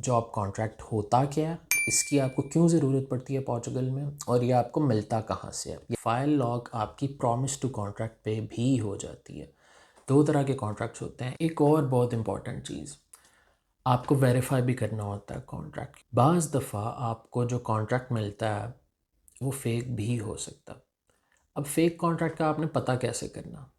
Job contract होता क्या है, इसकी आपको क्यों ज़रूरत पड़ती है पोर्चुगल में, और ये आपको मिलता कहाँ से है। ये फ़ाइल लॉग आपकी प्रॉमिस टू कॉन्ट्रैक्ट पे भी हो जाती है। दो तरह के कॉन्ट्रैक्ट्स होते हैं। एक और बहुत इंपॉर्टेंट चीज़, आपको वेरीफाई भी करना होता है कॉन्ट्रैक्ट। बाज़ दफ़ा आपको जो कॉन्ट्रैक्ट मिलता है वो फेक भी हो सकता है। अब फेक कॉन्ट्रैक्ट का आपने पता कैसे करना।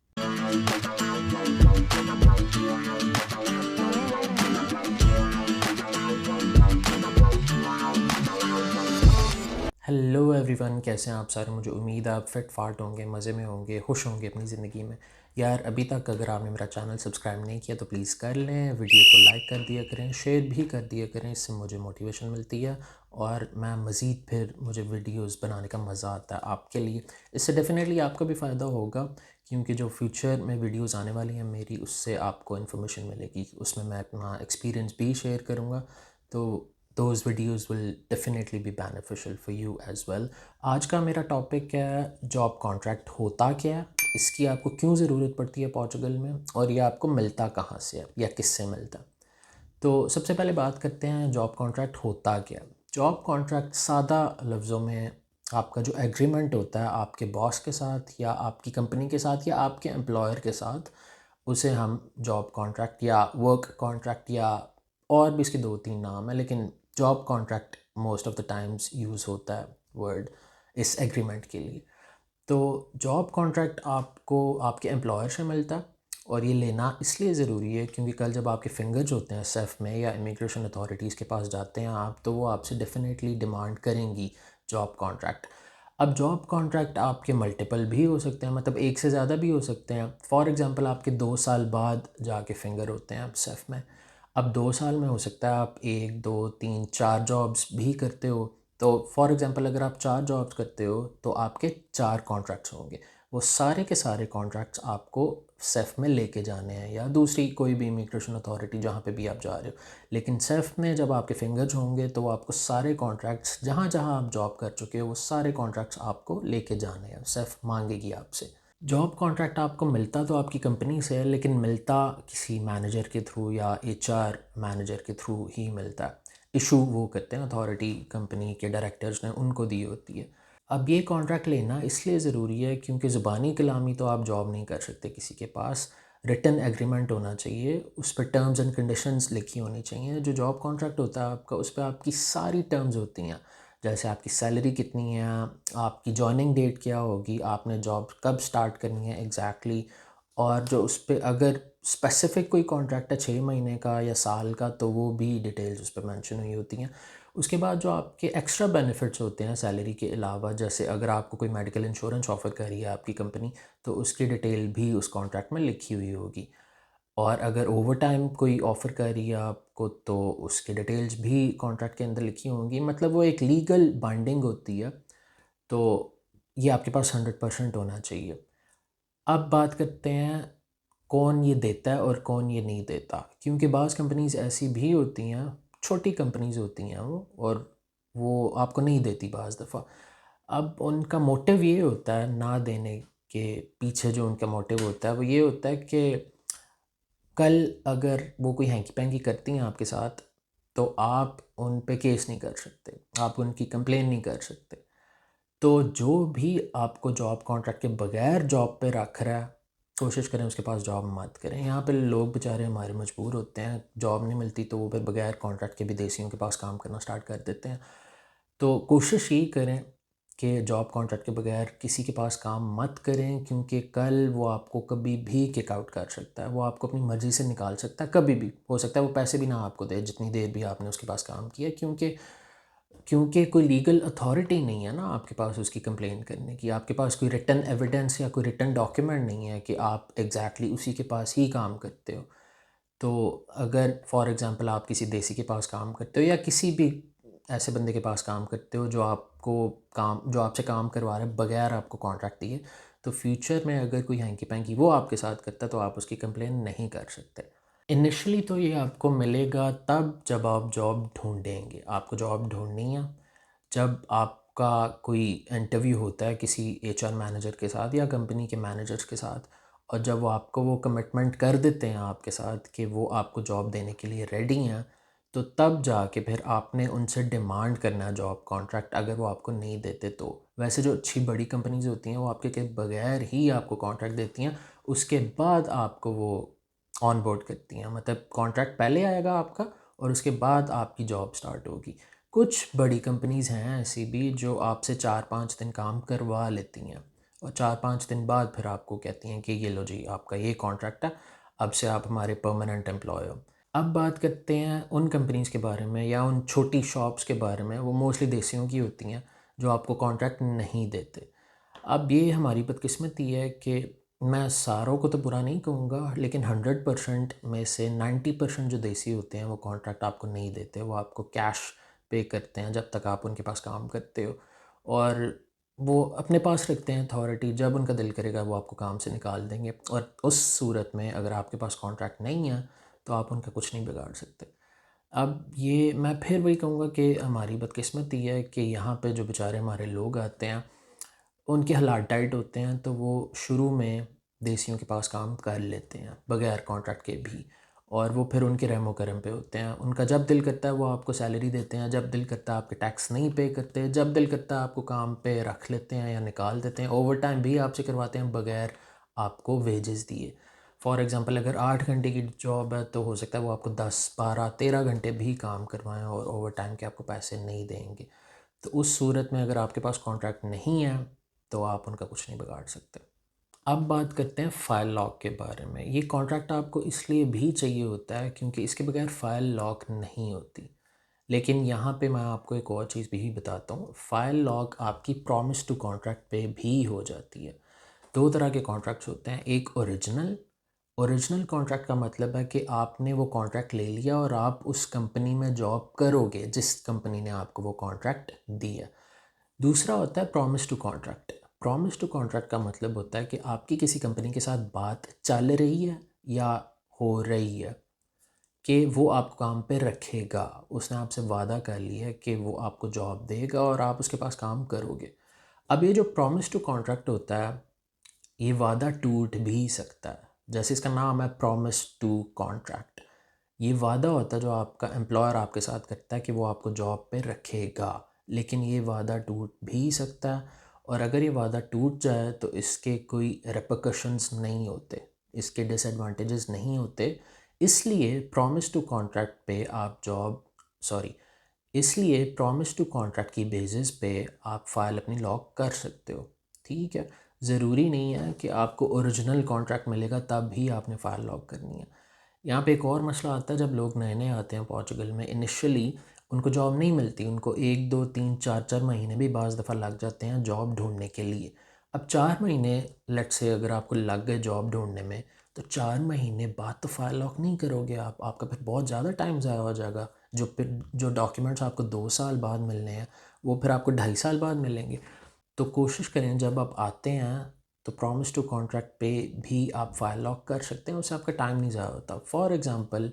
हेलो एवरीवन, कैसे हैं आप सारे। मुझे उम्मीद है आप फिट फाट होंगे, मज़े में होंगे, खुश होंगे अपनी ज़िंदगी में। यार अभी तक अगर आपने मेरा चैनल सब्सक्राइब नहीं किया तो प्लीज़ कर लें, वीडियो को लाइक कर दिया करें, शेयर भी कर दिया करें, इससे मुझे मोटिवेशन मिलती है और मैं मज़ीद फिर मुझे वीडियोस बनाने का मज़ा आता है आपके लिए। इससे डेफिनेटली आपका भी फ़ायदा होगा, क्योंकि जो फ्यूचर में वीडियोज़ आने वाली हैं मेरी, उससे आपको इन्फॉर्मेशन मिलेगी, उसमें मैं अपना एक्सपीरियंस भी शेयर करूँगा। तो those videos will definitely be beneficial for you as well। आज का मेरा टॉपिक है जॉब कॉन्ट्रैक्ट होता क्या है, इसकी आपको क्यों ज़रूरत पड़ती है पोर्चुगल में, और ये आपको मिलता कहाँ से है या किससे मिलता है। तो सबसे पहले बात करते हैं जॉब कॉन्ट्रैक्ट होता क्या है। जॉब कॉन्ट्रैक्ट सादा लफ्ज़ों में आपका जो एग्रीमेंट होता है आपके बॉस के साथ या आपकी कंपनी के साथ या आपके एम्प्लॉयर के साथ, उसे हम जॉब कॉन्ट्रैक्ट या वर्क कॉन्ट्रैक्ट या और भी इसके दो तीन नाम है, लेकिन job contract most of the times use होता है वर्ड इस एग्रीमेंट के लिए। तो जॉब कॉन्ट्रैक्ट आपको आपके एम्प्लॉयर से मिलता है, और ये लेना इसलिए ज़रूरी है क्योंकि कल जब आपके फिंगर्स होते हैं सेफ में या इमिग्रेशन अथॉरिटीज़ के पास जाते हैं आप, तो वो आपसे डेफिनेटली डिमांड करेंगी जॉब कॉन्ट्रैक्ट। अब जॉब कॉन्ट्रैक्ट आपके मल्टीपल भी हो सकते हैं, मतलब एक से ज़्यादा भी हो सकते हैं। फॉर एग्ज़ाम्पल आपके 2 साल बाद जाके फिंगर होते हैं आप सेफ में। अब 2 साल में हो सकता है आप 1 2 3 4 जॉब्स भी करते हो। तो फॉर एग्ज़ाम्पल अगर आप 4 जॉब्स करते हो तो आपके 4 कॉन्ट्रैक्ट्स होंगे। वो सारे के सारे कॉन्ट्रैक्ट्स आपको सेफ में लेके जाने हैं या दूसरी कोई भी इमिग्रेशन अथॉरिटी जहाँ पे भी आप जा रहे हो। लेकिन सेफ में जब आपके फिंगर्स होंगे तो वो आपको सारे कॉन्ट्रैक्ट्स जहाँ जहाँ आप जॉब कर चुके हो वो सारे कॉन्ट्रैक्ट्स आपको लेके जाने हैं, सेफ मांगेगी आपसे। जॉब कॉन्ट्रैक्ट आपको मिलता तो आपकी कंपनी से है, लेकिन मिलता किसी मैनेजर के थ्रू या एचआर मैनेजर के थ्रू ही मिलता है। इशू वो करते हैं अथॉरिटी, कंपनी के डायरेक्टर्स ने उनको दी होती है। अब ये कॉन्ट्रैक्ट लेना इसलिए ज़रूरी है क्योंकि ज़ुबानी कलामी तो आप जॉब नहीं कर सकते किसी के पास। रिटन एग्रीमेंट होना चाहिए, उस पर टर्म्स एंड कंडीशंस लिखी होनी चाहिए। जो जॉब कॉन्ट्रैक्ट होता है आपका, उस पर आपकी सारी टर्म्स होती हैं, जैसे आपकी सैलरी कितनी है, आपकी जॉइनिंग डेट क्या होगी, आपने जॉब कब स्टार्ट करनी है एग्जैक्टली, और जो उस पर अगर स्पेसिफ़िक कोई कॉन्ट्रैक्ट है 6 महीने का या साल का तो वो भी डिटेल्स उस पर मेंशन हुई होती हैं। उसके बाद जो आपके एक्स्ट्रा बेनिफिट्स होते हैं सैलरी के अलावा, जैसे अगर आपको कोई मेडिकल इंश्योरेंस ऑफ़र कर रही है आपकी कंपनी, तो उसकी डिटेल भी उस कॉन्ट्रैक्ट में लिखी हुई होगी। और अगर ओवर टाइम कोई ऑफ़र कर रही है आपको तो उसकी डिटेल्स भी कॉन्ट्रैक्ट के अंदर लिखी होंगी, मतलब वो एक लीगल बाइंडिंग होती है। तो ये आपके पास 100% होना चाहिए। अब बात करते हैं कौन ये देता है और कौन ये नहीं देता, क्योंकि बाज़ कंपनीज़ ऐसी भी होती हैं, छोटी कंपनीज़ होती हैं वो, और वो आपको नहीं देती बाज़ दफ़ा। अब उनका मोटिव ये होता है ना देने के पीछे, जो उनका मोटिव होता है वो ये होता है कि कल अगर वो कोई हैंकी-पैंकी करती हैं आपके साथ, तो आप उन पे केस नहीं कर सकते, आप उनकी कंप्लेन नहीं कर सकते। तो जो भी आपको जॉब कॉन्ट्रैक्ट के बगैर जॉब पे रख रहा है, कोशिश करें उसके पास जॉब मत करें। यहाँ पे लोग बेचारे हमारे मजबूर होते हैं, जॉब नहीं मिलती तो वो फिर बगैर कॉन्ट्रैक्ट के विदेशियों के पास काम करना स्टार्ट कर देते हैं। तो कोशिश यही करें कि जॉब कॉन्ट्रैक्ट के बगैर किसी के पास काम मत करें, क्योंकि कल वो आपको कभी भी किक आउट कर सकता है, वो आपको अपनी मर्ज़ी से निकाल सकता है, कभी भी हो सकता है वो पैसे भी ना आपको दे जितनी देर भी आपने उसके पास काम किया, क्योंकि क्योंकि कोई लीगल अथॉरिटी नहीं है ना आपके पास उसकी कंप्लेन करने की। आपके पास कोई रिटन एविडेंस या कोई रिटन डॉक्यूमेंट नहीं है कि आप एग्जैक्टली उसी के पास ही काम करते हो। तो अगर फॉर एग्ज़ाम्पल आप किसी देसी के पास काम करते हो या किसी भी ऐसे बंदे के पास काम करते हो जो आपसे काम करवा रहे हैं बगैर आपको कॉन्ट्रैक्ट दिए, तो फ्यूचर में अगर कोई हैंकी पैंकी वो आपके साथ करता है तो आप उसकी कंप्लेन नहीं कर सकते। इनिशियली तो ये आपको मिलेगा तब जब आप जॉब ढूंढेंगे, आपको जॉब ढूंढनी है जब आपका कोई इंटरव्यू होता है किसी एचआर मैनेजर के साथ या कंपनी के मैनेजर्स के साथ, और जब वो आपको वो कमिटमेंट कर देते हैं आपके साथ कि वो आपको जॉब देने के लिए रेडी हैं, तो तब जाके फिर आपने उनसे डिमांड करना है जॉब कॉन्ट्रैक्ट, अगर वो आपको नहीं देते तो। वैसे जो अच्छी बड़ी कंपनीज होती हैं वो आपके के बगैर ही आपको कॉन्ट्रैक्ट देती हैं, उसके बाद आपको वो ऑन बोर्ड करती हैं। मतलब कॉन्ट्रैक्ट पहले आएगा आपका और उसके बाद आपकी जॉब स्टार्ट होगी। कुछ बड़ी कंपनीज़ हैं ऐसी भी जो आपसे 4-5 दिन काम करवा लेती हैं और 4-5 दिन बाद फिर आपको कहती हैं कि ये लो जी आपका ये कॉन्ट्रैक्ट है, अब से आप हमारे परमानेंट एम्प्लॉय हो। अब बात करते हैं उन कंपनीज़ के बारे में या उन छोटी शॉप्स के बारे में, वो मोस्टली देसियों की होती हैं, जो आपको कॉन्ट्रैक्ट नहीं देते। अब ये हमारी बदकिस्मती है कि मैं सारों को तो बुरा नहीं कहूँगा, लेकिन 100% में से 90% जो देसी होते हैं वो कॉन्ट्रैक्ट आपको नहीं देते। वो आपको कैश पे करते हैं जब तक आप उनके पास काम करते हो, और वो अपने पास रखते हैं अथॉरिटी, जब उनका दिल करेगा वो आपको काम से निकाल देंगे। और उस सूरत में अगर आपके पास कॉन्ट्रैक्ट नहीं है तो आप उनका कुछ नहीं बिगाड़ सकते। अब ये मैं फिर वही कहूँगा कि हमारी बदकिस्मती है कि यहाँ पे जो बेचारे हमारे लोग आते हैं उनके हालात टाइट होते हैं, तो वो शुरू में देसियों के पास काम कर लेते हैं बगैर कॉन्ट्रैक्ट के भी, और वो फिर उनके रहमो करम पे होते हैं। उनका जब दिल करता है वो आपको सैलरी देते हैं, जब दिल करता है आपके टैक्स नहीं पे करते, जब दिल करता है आपको काम पे रख लेते हैं या निकाल देते हैं। ओवर टाइम भी आपसे करवाते हैं बगैर आपको वेजेस दिए। फॉर एग्ज़ाम्पल अगर 8 घंटे की जॉब है तो हो सकता है वो आपको 10, 12, 13 घंटे भी काम करवाएं और ओवर टाइम के आपको पैसे नहीं देंगे। तो उस सूरत में अगर आपके पास कॉन्ट्रैक्ट नहीं है तो आप उनका कुछ नहीं बिगाड़ सकते। अब बात करते हैं फ़ाइल लॉक के बारे में। ये कॉन्ट्रैक्ट आपको इसलिए भी चाहिए होता है क्योंकि इसके बगैर फ़ाइल लॉक नहीं होती। लेकिन यहाँ पे मैं आपको एक और चीज़ भी बताता हूँ, फ़ाइल लॉक आपकी प्रॉमिस टू कॉन्ट्रैक्ट पे भी हो जाती है। दो तरह के कॉन्ट्रैक्ट्स होते हैं, एक ओरिजिनल। ओरिजिनल कॉन्ट्रैक्ट का मतलब है कि आपने वो कॉन्ट्रैक्ट ले लिया और आप उस कंपनी में जॉब करोगे जिस कंपनी ने आपको वो कॉन्ट्रैक्ट दिया। दूसरा होता है promise to contract. Promise to contract का मतलब होता है कि आपकी किसी कंपनी के साथ बात चल रही है या हो रही है कि वो आपको काम पे रखेगा। उसने आपसे वादा कर लिया है कि वो आपको जॉब देगा और आप उसके पास काम करोगे। अब ये जो प्रॉमिस टू कॉन्ट्रैक्ट होता है ये वादा टूट भी सकता है, जैसे इसका नाम है प्रॉमिस टू कॉन्ट्रैक्ट। ये वादा होता है जो आपका एम्प्लॉयर आपके साथ करता है कि वो आपको जॉब पे रखेगा, लेकिन ये वादा टूट भी सकता है। और अगर ये वादा टूट जाए तो इसके कोई रिperकशंस नहीं होते, इसके डिसएडवांटेजेस नहीं होते। इसलिए प्रॉमिस टू कॉन्ट्रैक्ट पे आप जॉब सॉरी इसलिए प्रॉमिस टू कॉन्ट्रैक्ट की बेसिस पे आप फ़ाइल अपनी लॉक कर सकते हो। ठीक है, ज़रूरी नहीं है कि आपको ओरिजिनल कॉन्ट्रैक्ट मिलेगा तब ही आपने फ़ाइल लॉक करनी है। यहाँ पे एक और मसला आता है, जब लोग नए नए आते हैं पोर्चुगल में, इनिशियली उनको जॉब नहीं मिलती, उनको 1, 2, 3, 4 महीने भी बाज़ दफ़ा लग जाते हैं जॉब ढूंढने के लिए। अब 4 महीने लेट्स से अगर आपको लग गए जॉब ढूंढने में, तो 4 महीने बाद तो फाइल लॉक नहीं करोगे आप, आपका फिर बहुत ज़्यादा टाइम ज़ाया हो जाएगा। जो डॉक्यूमेंट्स आपको 2 साल बाद मिलने हैं वो फिर आपको 2.5 साल बाद मिलेंगे। तो कोशिश करें जब आप आते हैं तो प्रॉमिस टू कॉन्ट्रैक्ट पे भी आप फाइल लॉक कर सकते हैं, उससे आपका टाइम नहीं ज़ाया होता। फॉर एग्ज़ाम्पल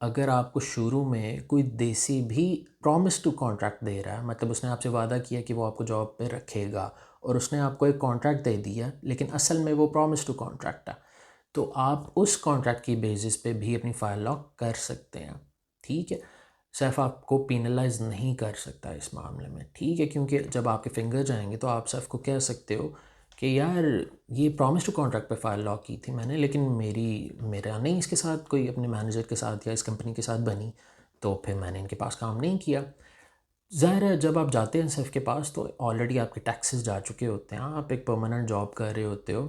अगर आपको शुरू में कोई देसी भी प्रॉमिस टू कॉन्ट्रैक्ट दे रहा है, मतलब उसने आपसे वादा किया कि वो आपको जॉब पे रखेगा और उसने आपको एक कॉन्ट्रैक्ट दे दिया, लेकिन असल में वो प्रॉमिस टू कॉन्ट्रैक्ट है, तो आप उस कॉन्ट्रैक्ट की बेसिस पे भी अपनी फ़ाइल लॉक कर सकते हैं। ठीक है, सिर्फ आपको पेनलाइज नहीं कर सकता इस मामले में। ठीक है, क्योंकि जब आपके फिंगर जाएंगे तो आप सिर्फ को कह सकते हो कि यार ये प्रॉमिस टू कॉन्ट्रैक्ट पे फ़ाइल लॉक की थी मैंने, लेकिन मेरा नहीं इसके साथ कोई अपने मैनेजर के साथ या इस कंपनी के साथ बनी, तो फिर मैंने इनके पास काम नहीं किया। ज़ाहिर है जब आप जाते हैं सिर्फ के पास तो ऑलरेडी आपके टैक्सेस जा चुके होते हैं, आप एक परमानेंट जॉब कर रहे होते हो,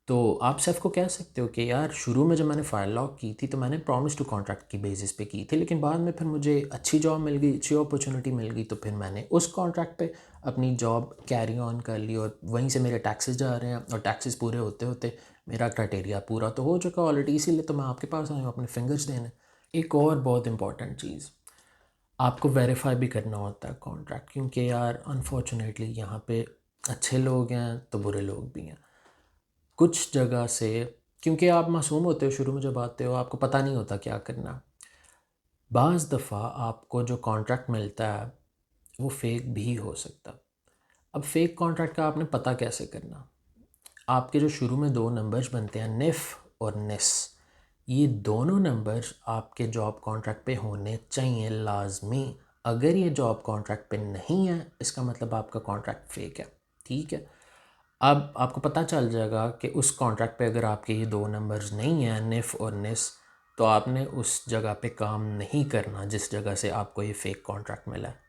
तो आप सेफ को कह सकते हो कि यार शुरू में जब मैंने फ़ाइल लॉक की थी तो मैंने प्रॉमिस टू कॉन्ट्रैक्ट की बेसिस पे की थी, लेकिन बाद में फिर मुझे अच्छी जॉब मिल गई, अच्छी अपॉर्चुनिटी मिल गई, तो फिर मैंने उस कॉन्ट्रैक्ट पे अपनी जॉब कैरी ऑन कर ली और वहीं से मेरे टैक्सेस जा रहे हैं, और टैक्सेस पूरे होते होते मेरा क्राइटेरिया पूरा तो हो चुका ऑलरेडी, इसीलिए तो मैं आपके पास आया हूँ अपने फिंगर्स देने। एक और बहुत इंपॉर्टेंट चीज़, आपको वेरीफाई भी करना होता है कॉन्ट्रैक्ट, क्योंकि यार अनफॉर्चुनेटली यहाँ पे अच्छे लोग हैं तो बुरे लोग भी हैं। कुछ जगह से, क्योंकि आप मासूम होते हो शुरू में जब आते हो, आपको पता नहीं होता क्या करना, बाज़ दफ़ा आपको जो कॉन्ट्रैक्ट मिलता है वो फ़ेक भी हो सकता। अब फ़ेक कॉन्ट्रैक्ट का आपने पता कैसे करना, आपके जो शुरू में 2 नंबर्स बनते हैं निफ़ और निस, ये दोनों नंबर्स आपके जॉब कॉन्ट्रैक्ट पे होने चाहिए लाजमी। अगर ये जॉब कॉन्ट्रैक्ट पे नहीं है, इसका मतलब आपका कॉन्ट्रैक्ट फेक है। ठीक है, अब आपको पता चल जाएगा कि उस कॉन्ट्रैक्ट पे अगर आपके ये दो नंबर्स नहीं हैं, निफ और निस, तो आपने उस जगह पे काम नहीं करना जिस जगह से आपको ये फेक कॉन्ट्रैक्ट मिला है।